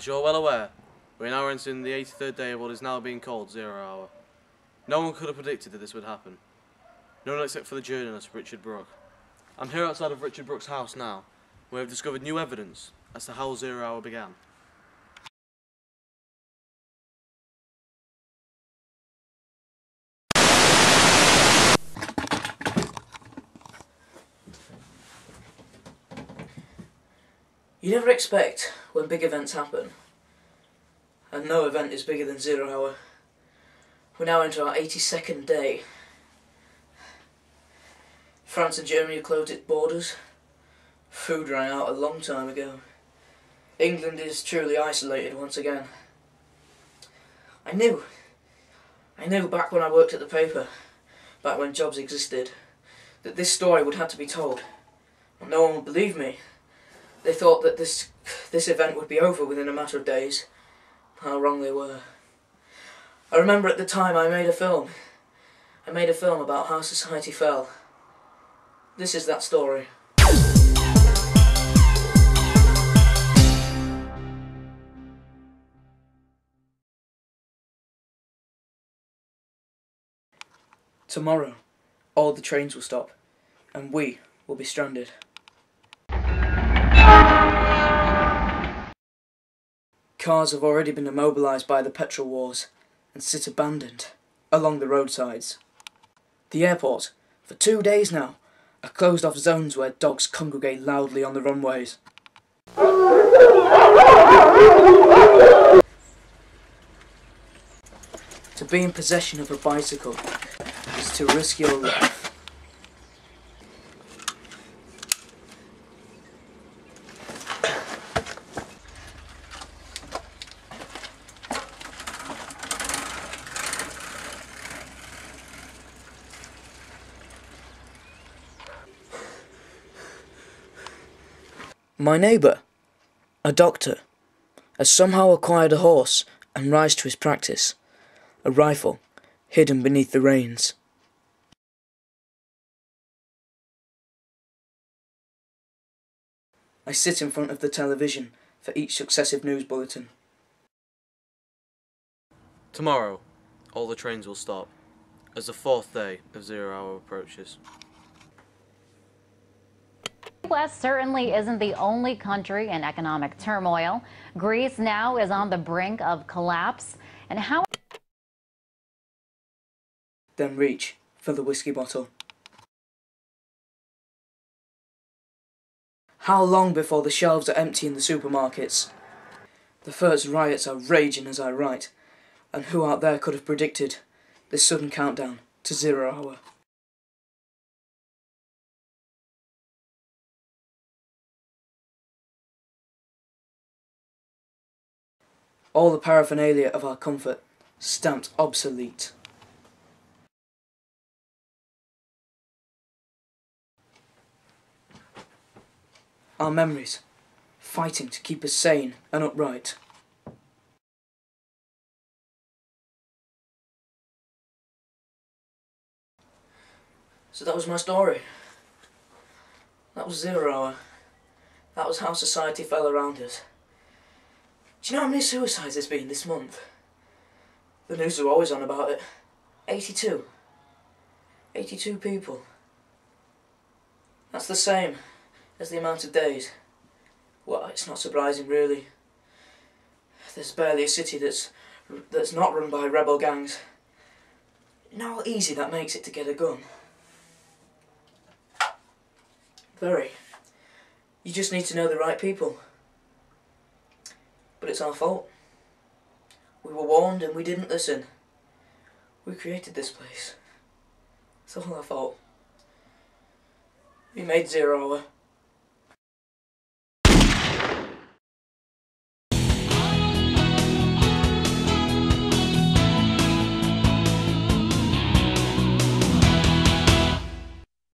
As you're well aware, we're now entering the 83rd day of what is now being called Zero Hour. No one could have predicted that this would happen. No one except for the journalist Richard Brooke. I'm here outside of Richard Brooke's house now, where we've discovered new evidence as to how Zero Hour began. You never expect when big events happen, and no event is bigger than 0 Hour. We're now into our 82nd day. France and Germany have closed its borders. Food ran out a long time ago. England is truly isolated once again. I knew back when I worked at the paper, back when jobs existed, that this story would have to be told. And no one would believe me. They thought that this event would be over within a matter of days. How wrong they were. I remember at the time I made a film. I made a film about how society fell. This is that story. Tomorrow, all the trains will stop, and we will be stranded. Cars have already been immobilised by the petrol wars and sit abandoned along the roadsides. The airport, for 2 days now, are closed off zones where dogs congregate loudly on the runways. To be in possession of a bicycle is to risk your life. My neighbour, a doctor, has somehow acquired a horse and rides to his practice, a rifle hidden beneath the reins. I sit in front of the television for each successive news bulletin. Tomorrow, all the trains will stop, as the 4th day of 0 Hour approaches. The U.S. certainly isn't the only country in economic turmoil. Greece now is on the brink of collapse. And how... Then reach for the whiskey bottle. How long before the shelves are empty in the supermarkets? The first riots are raging as I write, and who out there could have predicted this sudden countdown to 0 Hour? All the paraphernalia of our comfort stamped obsolete. Our memories, fighting to keep us sane and upright. So that was my story. That was 0 Hour. That was how society fell around us. Do you know how many suicides there's been this month? The news are always on about it. 82. 82 people. That's the same as the amount of days. Well, it's not surprising really. There's barely a city that's not run by rebel gangs. You know how easy that makes it to get a gun? Very. You just need to know the right people. But it's our fault. We were warned and we didn't listen. We created this place. It's all our fault. We made 0 Hour.